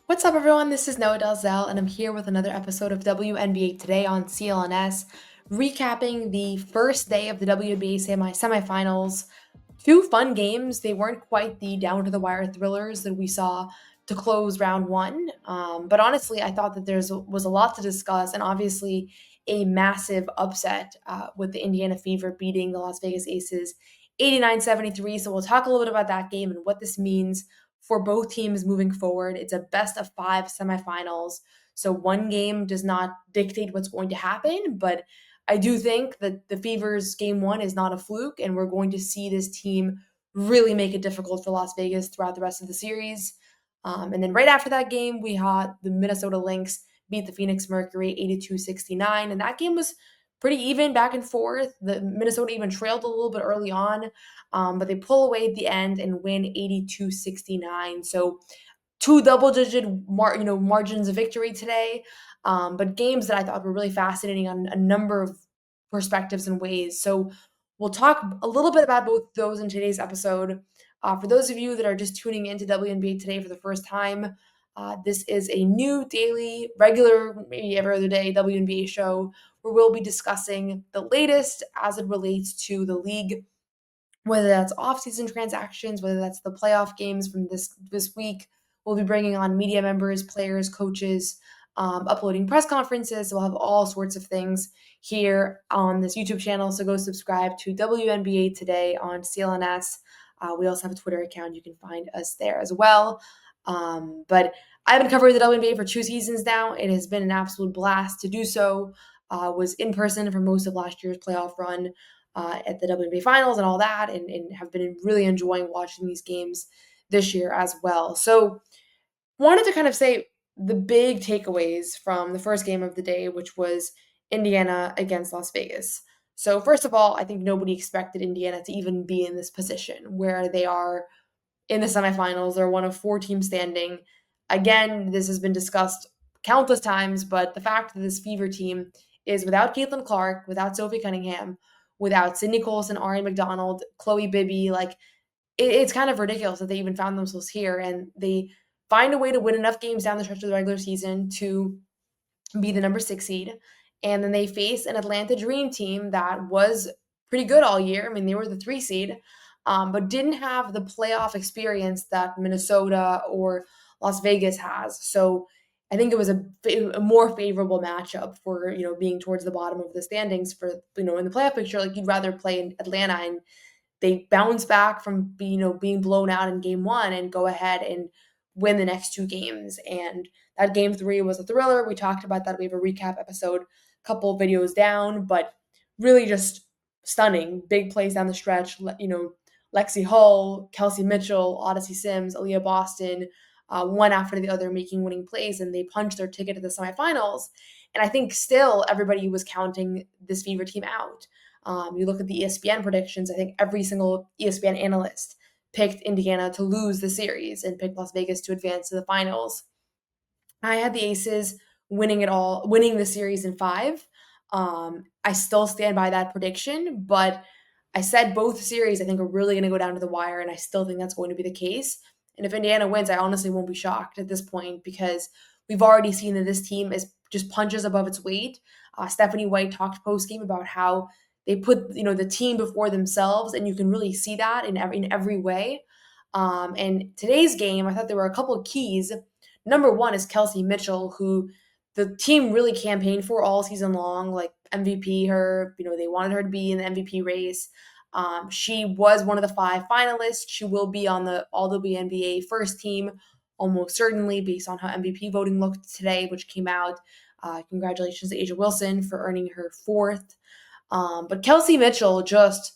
What's up, everyone? This is Noa Dalzell, and I'm here with another episode of WNBA Today on CLNS, recapping the first day of the WNBA semifinals. Two fun games. They weren't quite the down to the wire thrillers that we saw to close round one, but honestly, I thought that was a lot to discuss, and obviously a massive upset with the Indiana Fever beating the Las Vegas Aces 89-73. So we'll talk a little bit about that game and what this means for both teams moving forward. It's a best of five semifinals. So one game does not dictate what's going to happen, but I do think that the Fever's game one is not a fluke, and we're going to see this team really make it difficult for Las Vegas throughout the rest of the series. And then right after that game, we had the Minnesota Lynx beat the Phoenix Mercury 82-69, and that game was pretty even back and forth. The Minnesota even trailed a little bit early on, but they pull away at the end and win 82-69. So two double-digit margins of victory today, but games that I thought were really fascinating on a number of perspectives and ways. So we'll talk a little bit about both those in today's episode. For those of you that are just tuning into WNBA Today for the first time, this is a new daily, regular, maybe every other day WNBA show where we'll be discussing the latest as it relates to the league, whether that's off-season transactions, whether that's the playoff games from this week. We'll be bringing on media members, players, coaches, uploading press conferences. We'll have all sorts of things here on this YouTube channel. So go subscribe to WNBA Today on CLNS. We also have a Twitter account. You can find us there as well. But I've been covering the WNBA for 2 seasons now. It has been an absolute blast to do so. Was in person for most of last year's playoff run at the WNBA finals and all that, and have been really enjoying watching these games this year as well. So wanted to kind of say the big takeaways from the first game of the day, which was Indiana against Las Vegas. So first of all, I think nobody expected Indiana to even be in this position where they are in the semifinals. They're one of four teams standing. Again, this has been discussed countless times, but the fact that this Fever team is without Caitlin Clark, without Sophie Cunningham, without Sydney Colson, Ari McDonald, Chloe Bibby, like it's kind of ridiculous that they even found themselves here, and they find a way to win enough games down the stretch of the regular season to be the number 6 seed. And then they face an Atlanta Dream team that was pretty good all year. I mean, they were the 3 seed, but didn't have the playoff experience that Minnesota or Las Vegas has. So I think it was a more favorable matchup for, being towards the bottom of the standings for, in the playoff picture. Like, you'd rather play in Atlanta, and they bounce back from being blown out in game one and go ahead and win the next 2 games. And that game 3 was a thriller. We talked about that. We have a recap episode, a couple videos down, but really just stunning. Big plays down the stretch. Lexi Hull, Kelsey Mitchell, Odyssey Sims, Aaliyah Boston, one after the other making winning plays, and they punched their ticket to the semifinals. And I think still everybody was counting this Fever team out. You look at the ESPN predictions, I think every single ESPN analyst picked Indiana to lose the series and picked Las Vegas to advance to the finals. I had the Aces winning the series in 5. I still stand by that prediction, but I said both series I think are really going to go down to the wire, and I still think that's going to be the case. And if Indiana wins, I honestly won't be shocked at this point because we've already seen that this team is just punches above its weight. Stephanie White talked post game about how they put the team before themselves, and you can really see that in every way. And today's game, I thought there were a couple of keys. Number one is Kelsey Mitchell, who the team really campaigned for all season long, like MVP her. They wanted her to be in the MVP race. She was one of the 5 finalists. She will be on the All WNBA first team, almost certainly, based on how MVP voting looked today, which came out. Congratulations to Asia Wilson for earning her 4th. But Kelsey Mitchell just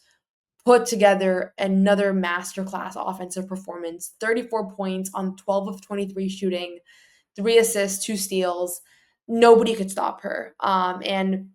put together another masterclass offensive performance. 34 points on 12 of 23 shooting, 3 assists, 2 steals. Nobody could stop her. And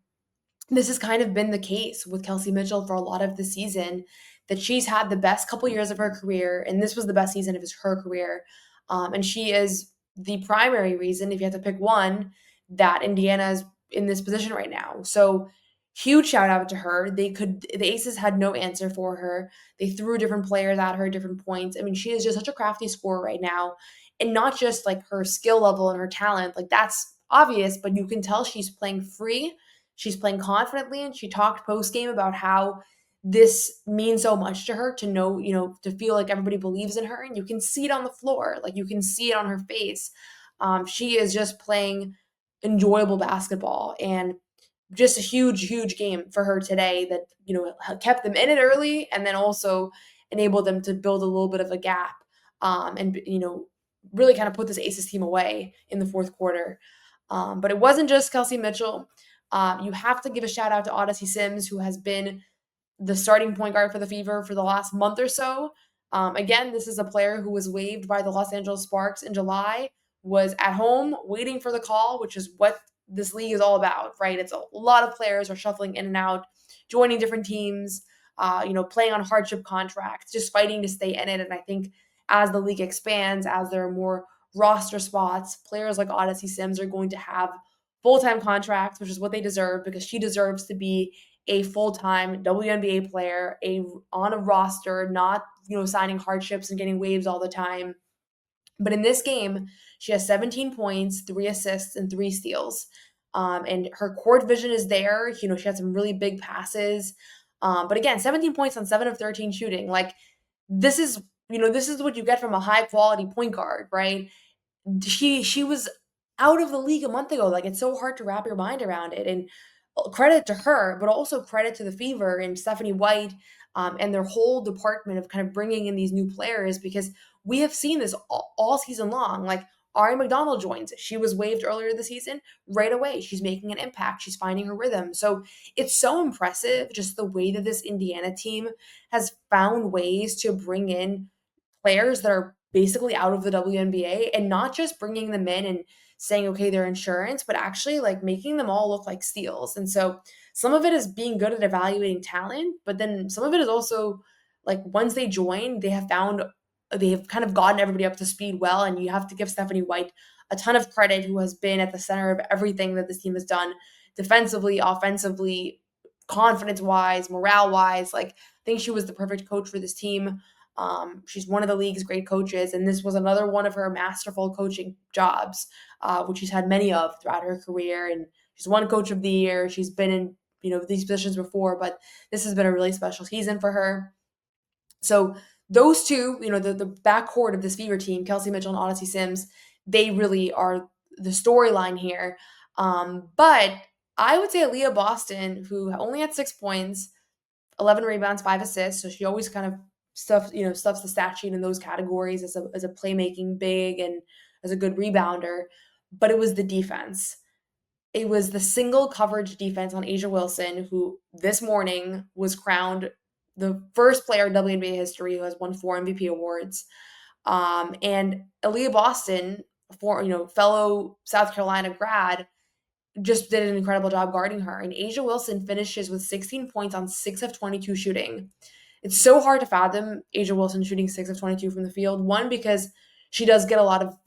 this has kind of been the case with Kelsey Mitchell for a lot of the season, that she's had the best couple years of her career, and this was the best season of her career. And she is the primary reason, if you have to pick one, that Indiana is in this position right now. So huge shout out to her. The Aces had no answer for her. They threw different players at her at different points. I mean, she is just such a crafty scorer right now. and not just like her skill level and her talent. Like that's obvious, but you can tell she's playing free. She's playing confidently, and she talked post game about how this means so much to her to know, to feel like everybody believes in her, and you can see it on the floor, like you can see it on her face. She is just playing enjoyable basketball, and just a huge, huge game for her today that, kept them in it early and then also enabled them to build a little bit of a gap, and, really kind of put this Aces team away in the fourth quarter. But it wasn't just Kelsey Mitchell. You have to give a shout out to Odyssey Sims, who has been the starting point guard for the Fever for the last month or so. Again, this is a player who was waived by the Los Angeles Sparks in July, was at home waiting for the call, which is what this league is all about, right? It's a lot of players are shuffling in and out, joining different teams, playing on hardship contracts, just fighting to stay in it. And I think as the league expands, as there are more roster spots, players like Odyssey Sims are going to have full-time contracts, which is what they deserve, because she deserves to be a full-time WNBA player, on a roster, not, signing hardships and getting waived all the time. But in this game, she has 17 points, 3 assists, and 3 steals. And her court vision is there. She had some really big passes. But again, 17 points on 7 of 13 shooting. Like, this is, this is what you get from a high quality point guard, right? She was out of the league a month ago. Like, it's so hard to wrap your mind around it. And credit to her, but also credit to the Fever and Stephanie White, and their whole department of kind of bringing in these new players, because we have seen this all season long. Like, Ari McDonald joins. She was waived earlier this season. Right away, she's making an impact. She's finding her rhythm. So it's so impressive just the way that this Indiana team has found ways to bring in players that are basically out of the WNBA, and not just bringing them in and saying, okay, they're insurance, but actually like making them all look like steals. And so some of it is being good at evaluating talent, but then some of it is also like once they join, they have kind of gotten everybody up to speed well. And you have to give Stephanie White a ton of credit, who has been at the center of everything that this team has done defensively, offensively, confidence wise, morale wise. Like, I think she was the perfect coach for this team. She's one of the league's great coaches, and this was another one of her masterful coaching jobs, which she's had many of throughout her career. And she's won Coach of the Year. She's been in these positions before, but this has been a really special season for her. So those two, the backcourt of this Fever team, Kelsey Mitchell and Odyssey Sims, they really are the storyline here. But I would say Aaliyah Boston, who only had 6 points, 11 rebounds, 5 assists. So she always kind of stuffs the stat sheet in those categories as a playmaking big and as a good rebounder. But it was the defense. It was the single coverage defense on Asia Wilson, who this morning was crowned the first player in WNBA history who has won 4 MVP awards. And Aaliyah Boston, fellow South Carolina grad, just did an incredible job guarding her. And Asia Wilson finishes with 16 points on 6 of 22 shooting. It's so hard to fathom Asia Wilson shooting 6 of 22 from the field. One, because she does get a lot of,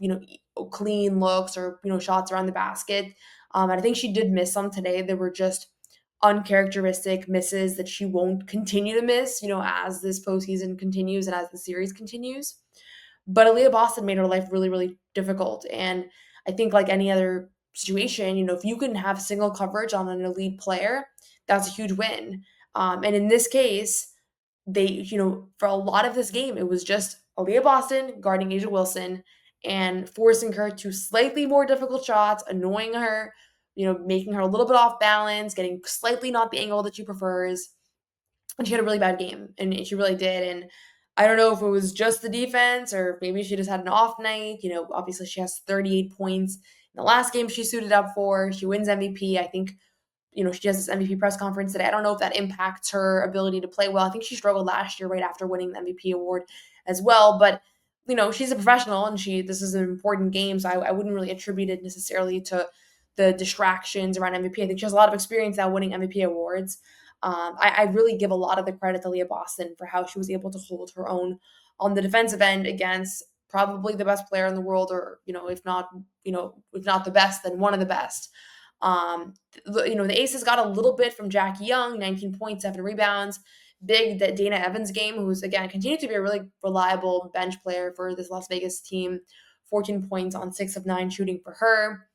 clean looks or, shots around the basket. And I think she did miss some today. There were just uncharacteristic misses that she won't continue to miss, as this postseason continues and as the series continues. But Aaliyah Boston made her life really, really difficult. And I think like any other situation, if you can have single coverage on an elite player, that's a huge win. And in this case, they, for a lot of this game, it was just Aaliyah Boston guarding Asia Wilson and forcing her to slightly more difficult shots, annoying her, making her a little bit off balance, getting slightly not the angle that she prefers. And she had a really bad game, and she really did. And I don't know if it was just the defense or maybe she just had an off night. Obviously she has 38 points in the last game she suited up for. She wins MVP. I think, she has this MVP press conference today. I don't know if that impacts her ability to play well. I think she struggled last year right after winning the MVP award as well. But, she's a professional, and this is an important game. So I wouldn't really attribute it necessarily to the distractions around MVP. I think she has a lot of experience now winning MVP awards. I really give a lot of the credit to Leah Boston for how she was able to hold her own on the defensive end against probably the best player in the world, or if not the best, then one of the best. The Aces got a little bit from Jackie Young, 19 points, 7 rebounds. Big that Dana Evans game, who's again continued to be a really reliable bench player for this Las Vegas team, 14 points on 6 of 9 shooting for her.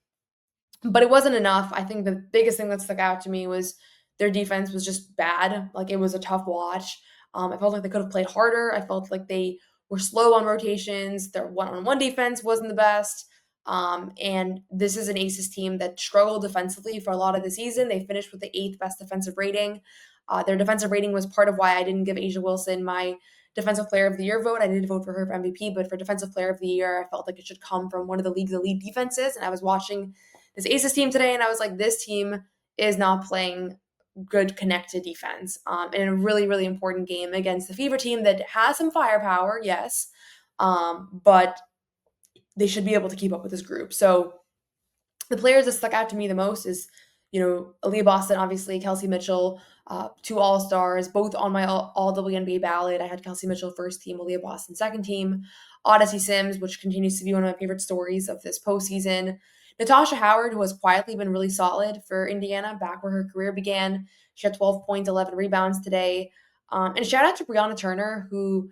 But it wasn't enough. I think the biggest thing that stuck out to me was their defense was just bad. Like, it was a tough watch. I felt like they could have played harder. I felt like they were slow on rotations. Their one-on-one defense wasn't the best. And this is an Aces team that struggled defensively for a lot of the season. They finished with the 8th best defensive rating. Their defensive rating was part of why I didn't give A'ja Wilson my Defensive Player of the Year vote. I did vote for her for MVP, but for Defensive Player of the Year, I felt like it should come from one of the league's elite defenses. And I was watching this Aces team today, and I was like, this team is not playing good connected defense in a really, really important game against the Fever team that has some firepower, yes, but they should be able to keep up with this group. So the players that stuck out to me the most is, Aaliyah Boston, obviously, Kelsey Mitchell, 2 All-Stars, both on my all WNBA ballot. I had Kelsey Mitchell first team, Aaliyah Boston second team. Odyssey Sims, which continues to be one of my favorite stories of this postseason. Natasha Howard, who has quietly been really solid for Indiana back where her career began. She had 12 points, 11 rebounds today. And shout out to Brianna Turner, who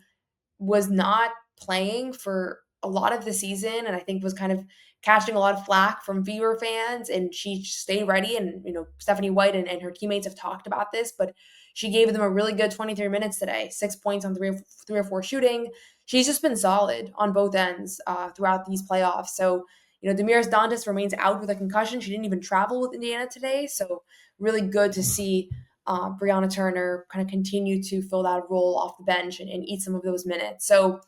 was not playing for a lot of the season and I think was kind of catching a lot of flack from Fever fans, and she stayed ready. And, Stephanie White and her teammates have talked about this, but she gave them a really good 23 minutes today, 6 points on three or four shooting. She's just been solid on both ends throughout these playoffs. So, Damiris Dantas remains out with a concussion. She didn't even travel with Indiana today. So really good to see Brianna Turner kind of continue to fill that role off the bench and eat some of those minutes. So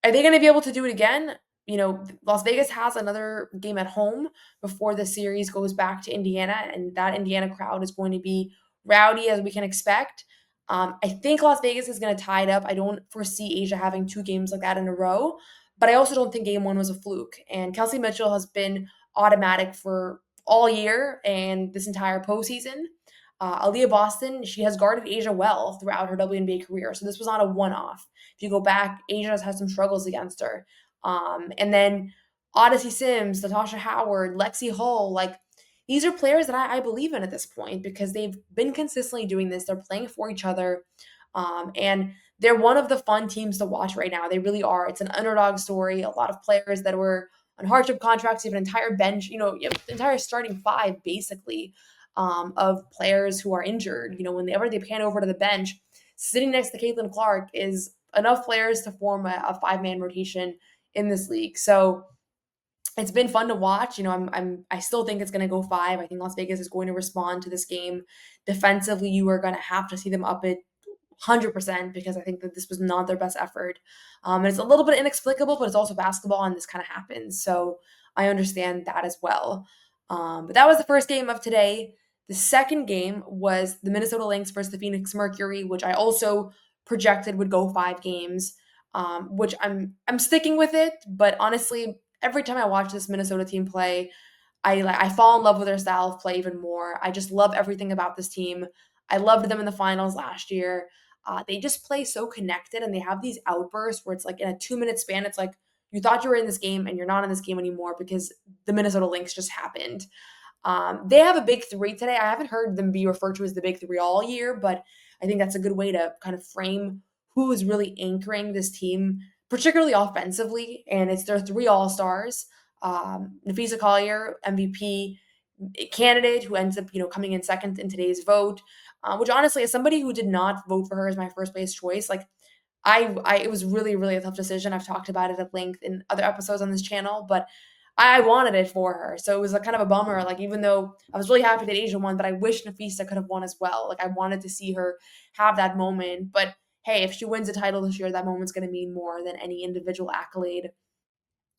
are they going to be able to do it again? Las Vegas has another game at home before the series goes back to Indiana, and that Indiana crowd is going to be rowdy as we can expect. I think Las Vegas is going to tie it up. I don't foresee A'ja having 2 games like that in a row, but I also don't think game 1 was a fluke. And Kelsey Mitchell has been automatic for all year and this entire postseason. Aaliyah Boston, she has guarded A'ja well throughout her WNBA career, so this was not a one-off. If you go back, A'ja has had some struggles against her. And then Odyssey Sims, Natasha Howard, Lexi Hull, these are players that I believe in at this point because they've been consistently doing this. They're playing for each other. And they're one of the fun teams to watch right now. They really are. It's an underdog story. A lot of players that were on hardship contracts, you have an entire bench, you have the entire starting 5 basically of players who are injured. Whenever they pan over to the bench, sitting next to Caitlin Clark is enough players to form a 5-man rotation in this league. So it's been fun to watch. I still think it's going to go 5. I think Las Vegas is going to respond to this game defensively. You are going to have to see them up it 100% because I think that this was not their best effort. And it's a little bit inexplicable, but it's also basketball and this kind of happens. So I understand that as well. But that was the first game of today. The second game was the Minnesota Lynx versus the Phoenix Mercury, which I also projected would go 5 games, which I'm sticking with it. But honestly, every time I watch this Minnesota team play, I fall in love with their style of play even more. I just love everything about this team. I loved them in the finals last year. They just play so connected, and they have these outbursts where it's like in a 2-minute span, it's like you thought you were in this game and you're not in this game anymore because the Minnesota Lynx just happened. They have a big 3 today. I haven't heard them be referred to as the big 3 all year, but I think that's a good way to kind of frame who is really anchoring this team, particularly offensively. And it's their 3 All-Stars. Napheesa Collier, MVP candidate, who ends up, coming in second in today's vote, which honestly, as somebody who did not vote for her as my first place choice, it was really, really a tough decision. I've talked about it at length in other episodes on this channel, but I wanted it for her. So it was a kind of a bummer. Even though I was really happy that A'ja won, but I wish Napheesa could have won as well. I wanted to see her have that moment. But hey, if she wins a title this year, that moment's going to mean more than any individual accolade.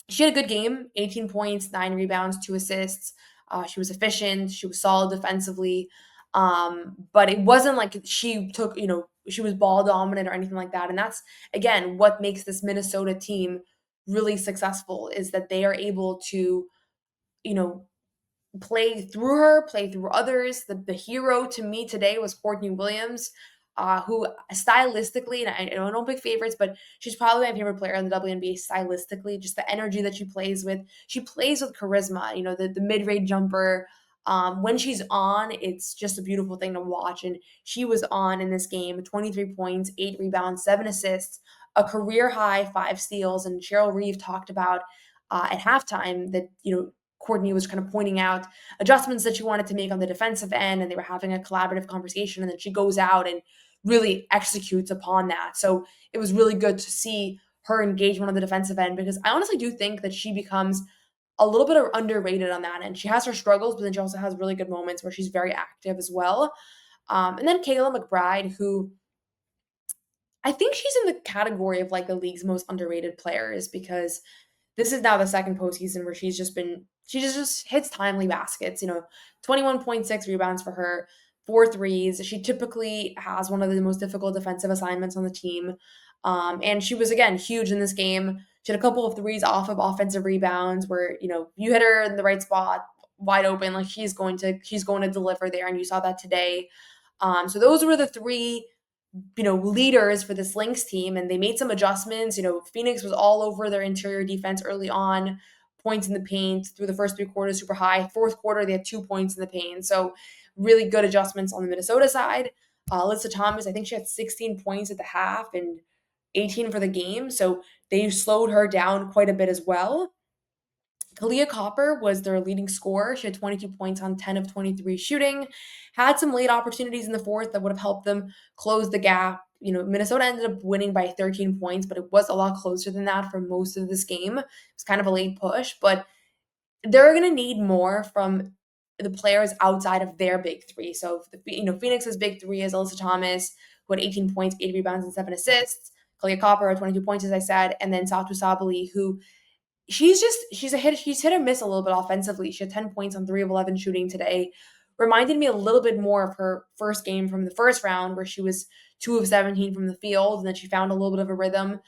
She had a good game, 18 points, 9 rebounds, 2 assists. She was efficient. She was solid defensively. But it wasn't like she took, she was ball dominant or anything like that. And that's, again, what makes this Minnesota team really successful is that they are able to, play through her, play through others. The hero to me today was Courtney Williams, who stylistically, and I don't pick favorites, but she's probably my favorite player in the WNBA stylistically, just the energy that she plays with. She plays with charisma, the mid-range jumper. When she's on, it's just a beautiful thing to watch. And she was on in this game, 23 points, 8 rebounds, 7 assists, a career high 5 steals. And Cheryl Reeve talked about at halftime that, Courtney was kind of pointing out adjustments that she wanted to make on the defensive end, and they were having a collaborative conversation. And then she goes out and really executes upon that. So it was really good to see her engagement on the defensive end, because I honestly do think that she becomes a little bit underrated on that end. She has her struggles, but then she also has really good moments where she's very active as well. And then Kayla McBride, who I think she's in the category of like the league's most underrated players, because this is now the second postseason where she just hits timely baskets, 21.6 rebounds for her, four threes. She typically has one of the most difficult defensive assignments on the team. And she was, again, huge in this game. She had a couple of threes off of offensive rebounds where, you hit her in the right spot, wide open, like she's going to deliver there. And you saw that today. So those were the three leaders for this Lynx team, and they made some adjustments. Phoenix was all over their interior defense early on, points in the paint through the first three quarters, super high. Fourth quarter, they had 2 points in the paint. So really good adjustments on the Minnesota side. Alyssa Thomas, I think she had 16 points at the half and 18 for the game. So they slowed her down quite a bit as well. Kalia Copper was their leading scorer. She had 22 points on 10 of 23 shooting. Had some late opportunities in the fourth that would have helped them close the gap. Minnesota ended up winning by 13 points, but it was a lot closer than that for most of this game. It was kind of a late push, but they're going to need more from the players outside of their big three. So, Phoenix's big three is Alyssa Thomas, who had 18 points, 8 rebounds, and 7 assists. Kalia Copper had 22 points, as I said, and then Satu Sabali, who she's hit or miss a little bit offensively. She had 10 points on 3 of 11 shooting today. Reminded me a little bit more of her first game from the first round, where she was 2 of 17 from the field, and then she found a little bit of a rhythm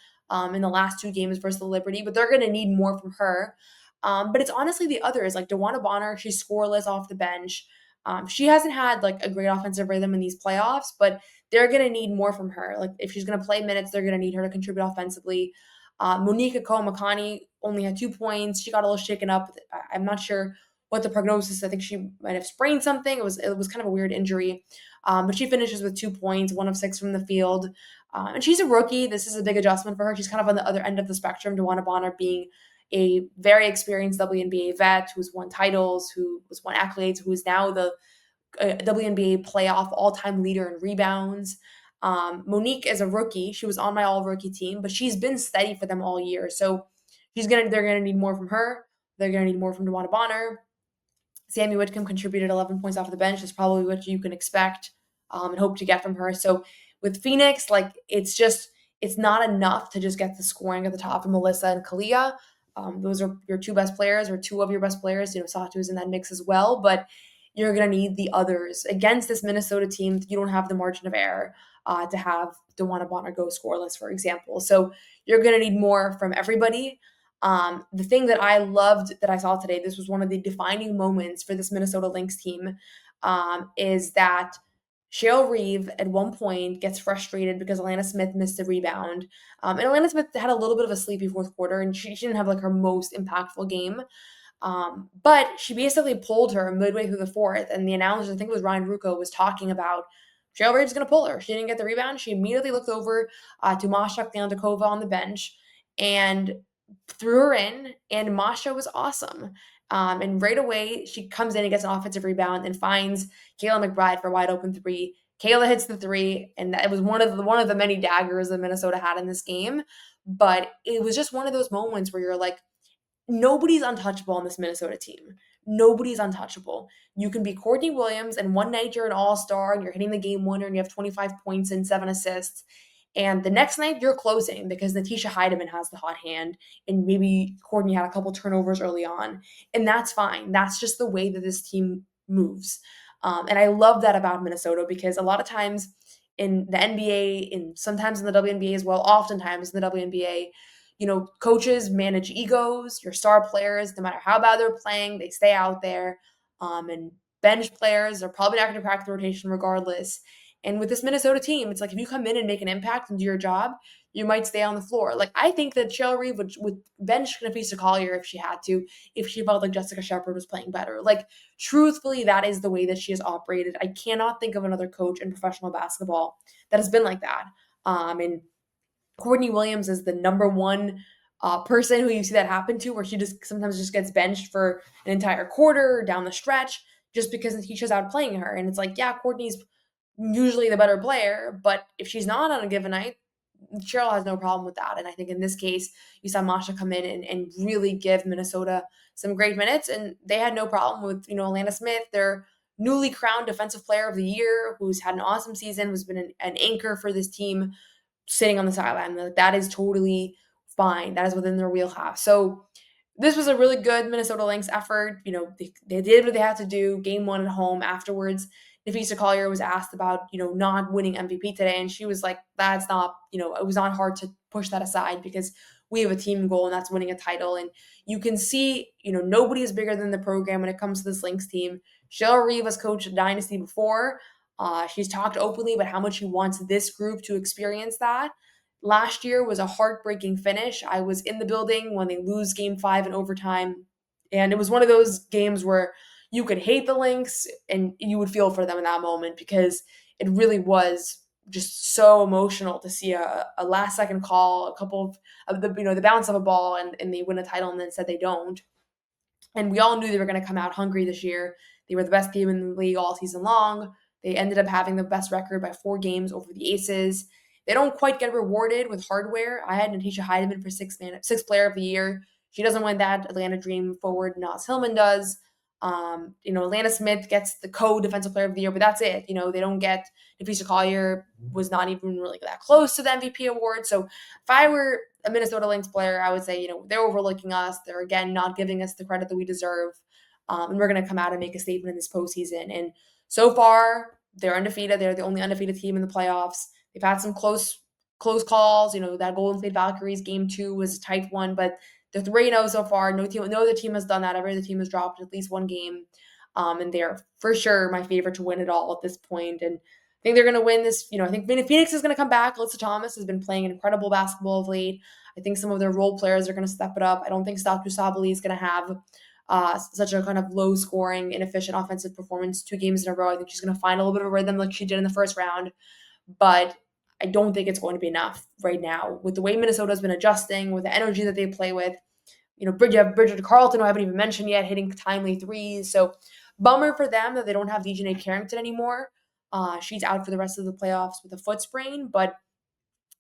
in the last 2 games versus the Liberty. But they're going to need more from her. But it's honestly the others, like DeWanna Bonner. She's scoreless off the bench. She hasn't had like a great offensive rhythm in these playoffs, but they're going to need more from her. Like if she's going to play minutes, they're going to need her to contribute offensively. Monika Komakani only had 2 points. She got a little shaken up. I'm not sure what the prognosis. I think she might have sprained something. It was kind of a weird injury. But she finishes with 2 points, 1 of 6 from the field. And she's a rookie. This is a big adjustment for her. She's kind of on the other end of the spectrum. DeWanna Bonner being a very experienced WNBA vet who's won titles, who was won accolades, who is now the WNBA playoff all-time leader in rebounds. Monique is a rookie. She was on my all-rookie team, but she's been steady for them all year. So they're gonna need more from her. They're gonna need more from DeWanna Bonner. Sammy Whitcomb contributed 11 points off the bench. That's probably what you can expect and hope to get from her. So with Phoenix, like it's not enough to just get the scoring at the top of Melissa and Kalia. Those are your 2 best players, or 2 of your best players. Satu is in that mix as well, but you're going to need the others. Against this Minnesota team, you don't have the margin of error to have DeWanna Bonner go scoreless, for example. So you're going to need more from everybody. The thing that I loved that I saw today, this was one of the defining moments for this Minnesota Lynx team, is that Cheryl Reeve at one point gets frustrated because Alana Smith missed a rebound. And Alana Smith had a little bit of a sleepy fourth quarter, and she didn't have like her most impactful game. But she basically pulled her midway through the fourth, and the announcer, I think it was Ryan Rucco, was talking about Cheryl Reeve's going to pull her. She didn't get the rebound. She immediately looked over to Masha Klyandikova on the bench and threw her in, and Masha was awesome. And right away, she comes in and gets an offensive rebound and finds Kayla McBride for a wide open 3. Kayla hits the 3, and it was one of the many daggers that Minnesota had in this game. But it was just one of those moments where you're like, nobody's untouchable on this Minnesota team. Nobody's untouchable. You can be Courtney Williams, and one night you're an all-star and you're hitting the game winner and you have 25 points and 7 assists. And the next night you're closing because Napheesa Heidemann has the hot hand, and maybe Courtney had a couple turnovers early on. And that's fine. That's just the way that this team moves. And I love that about Minnesota, because a lot of times in the NBA, and sometimes in the WNBA as well, oftentimes in the WNBA, coaches manage egos. Your star players, no matter how bad they're playing, they stay out there. And bench players are probably not going to crack the rotation regardless. And with this Minnesota team, it's like if you come in and make an impact and do your job, you might stay on the floor. Like I think that Cheryl Reeve would bench Napheesa Collier if she had to, if she felt like Jessica Shepard was playing better. Like truthfully, that is the way that she has operated. I cannot think of another coach in professional basketball that has been like that. And Courtney Williams is the number one person who you see that happen to, where she just sometimes just gets benched for an entire quarter down the stretch just because Napheesa's outplaying her. And it's like, yeah, Courtney's usually the better player, but if she's not on a given night, Cheryl has no problem with that. And I think in this case, you saw Masha come in and really give Minnesota some great minutes, and they had no problem with, Alana Smith, their newly crowned Defensive Player of the Year, who's had an awesome season, who's been an anchor for this team, sitting on the sideline. Like, that is totally fine. That is within their wheelhouse. So this was a really good Minnesota Lynx effort. They did what they had to do. Game one at home. Afterwards, Napheesa Collier was asked about, not winning MVP today, and she was like, that's not, it was not hard to push that aside because we have a team goal, and that's winning a title. And you can see, nobody is bigger than the program when it comes to this Lynx team. Cheryl Reeve has coached Dynasty before. She's talked openly about how much she wants this group to experience that. Last year was a heartbreaking finish. I was in the building when they lose game 5 in overtime, and it was one of those games where you could hate the Lynx and you would feel for them in that moment, because it really was just so emotional to see a last second call, a couple of the bounce of a ball, and they win a title, and then said they don't. And we all knew they were going to come out hungry this year. They were the best team in the league all season long. They ended up having the best record by 4 games over the Aces. They don't quite get rewarded with hardware. I had Napheesa Heidemann for sixth player of the year. She doesn't win that. Atlanta Dream forward Nas Hillman does. Atlanta Smith gets the co-defensive player of the year, but that's it. They don't get Napheesa Collier was not even really that close to the MVP award. So if I were a Minnesota Lynx player, I would say, they're overlooking us. They're, again, not giving us the credit that we deserve. And we're going to come out and make a statement in this postseason. And so far, they're undefeated. They're the only undefeated team in the playoffs. They've had some close calls. That Golden State Valkyries game 2 was a tight one, but they're 3-0 so far. No other team has done that. Every other team has dropped at least one game. And they're for sure my favorite to win it all at this point. And I think they're going to win this. I think Phoenix is going to come back. Alyssa Thomas has been playing incredible basketball of late. I think some of their role players are going to step it up. I don't think Statu Sabali is going to have such a kind of low-scoring, inefficient offensive performance 2 games in a row. I think she's going to find a little bit of a rhythm like she did in the first round. But I don't think it's going to be enough right now. With the way Minnesota has been adjusting, with the energy that they play with, Bridget Carlton, who I haven't even mentioned yet, hitting timely threes. So bummer for them that they don't have Dejanay Carrington anymore. She's out for the rest of the playoffs with a foot sprain. But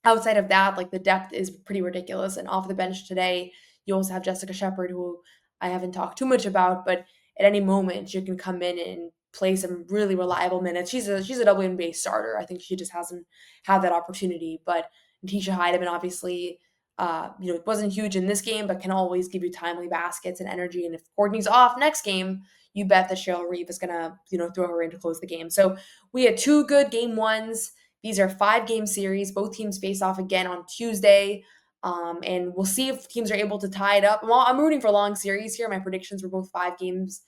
outside of that, the depth is pretty ridiculous. And off the bench today, you also have Jessica Shepard, who I haven't talked too much about, but at any moment she can come in and play some really reliable minutes. She's a WNBA starter. I think she just hasn't had that opportunity. But Napheesa Heidemann, obviously, it wasn't huge in this game, but can always give you timely baskets and energy. And if Courtney's off next game, you bet that Cheryl Reeve is gonna, throw her in to close the game. So we had 2 good game 1s. These are 5-game series. Both teams face off again on Tuesday. And we'll see if teams are able to tie it up. Well, I'm rooting for long series here. My predictions were both 5 games,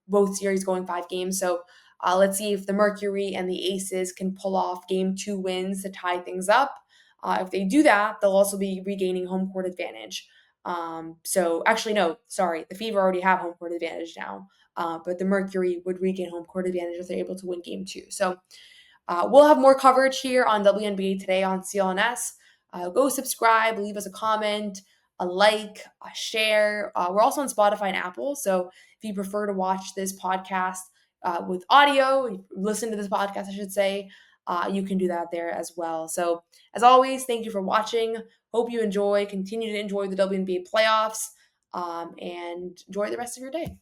both series going 5 games. So let's see if the Mercury and the Aces can pull off game 2 wins to tie things up. If they do that, they'll also be regaining home court advantage. So actually, no, sorry. The Fever already have home court advantage now. But the Mercury would regain home court advantage if they're able to win game 2. So we'll have more coverage here on WNBA Today on CLNS. Go subscribe, leave us a comment, a like, a share. We're also on Spotify and Apple. So if you prefer to watch this podcast with audio, listen to this podcast, I should say, you can do that there as well. So as always, thank you for watching. Hope you continue to enjoy the WNBA playoffs, and enjoy the rest of your day.